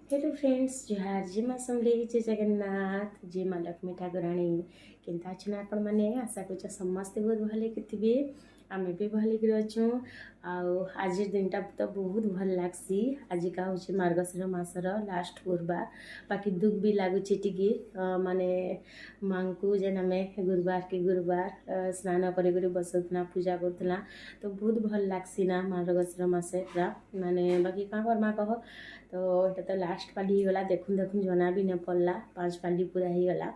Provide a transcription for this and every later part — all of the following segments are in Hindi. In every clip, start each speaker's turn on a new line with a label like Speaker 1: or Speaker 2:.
Speaker 1: हेलो फ्रेंड्स, जोहार जी माँ समले जय जगन्नाथ जी माँ लक्ष्मी ठाकुराणी केनता अच्छे आपण मैंने आशा कर समस्ते बहुत भले कि आम भी भल अच्छू। आज दिन टा तो बहुत भल लगसी। आज का हूँ मार्गशीर मासर लास्ट गुरुवार। बाकी दुख भी लगुच टी माने माँ को जेन आम गुरुवार के गुरुवार स्नान कर बसुना पूजा करूँ तो बहुत भल लगसी ना मार्गशीर मासे पूरा माने बाकी क्या करमा कह। तो ये तो लास्ट पाली गला देखुन देखुन जना भी नहीं पड़ला 5 पाली पूरा ही गला।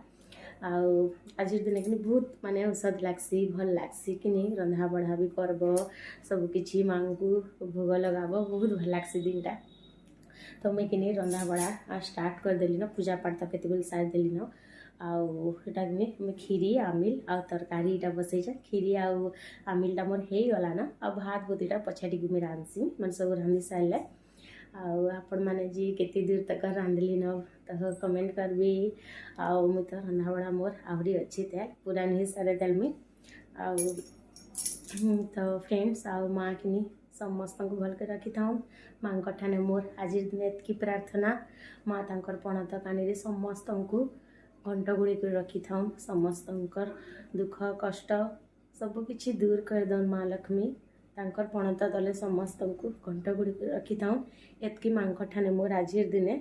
Speaker 1: आज दिन कि बहुत माने औषध लगसी भल लगसी कि रंधा बढ़ा भी करब सबकि माँ को भोग लगाब बहुत भल लगसी दिनटा। तो मुझे कि रंधा बढ़ा स्टार्ट करदेली न पूजा पाठ तो केत सारिदेली न आटा कि खीरी आमिल आ तरकारी इटा बसई खीरी आमिलटा मोर हो गला न आ भात भूतीटा पछाड़ी मुझे रांधसी मैंने सब रांधि सारे। आपण मैंने जी केते दूर तक रांधली न तो कमेंट करबी। मुझे तो रंधा बड़ा मोर आहरी अच्छी तेल पूरा नहीं सारे तेल में तो फ्रेंड्स माँ कि समस्त को भल के रखी था। माँ ठाने मोर आज दिन एतकी प्रार्थना माँ तांकर पणत कानी समस्त को घंट गुड़ी कर रखी था। समस्त दुख कष्ट सबकि दूर कर दौन माँ लक्ष्मी तांकर पणत तले समस्त को घंट गुड़ी रखी था। एतकी माँ ठाने मोर आज दिने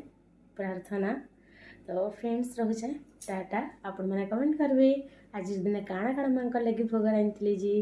Speaker 1: प्रार्थना। तो फ्रेंड्स रहुचे टाटा। आपण मैंने कमेंट करबे आज दिन काଣା काଣା माँ लगे भोग रांधि जी।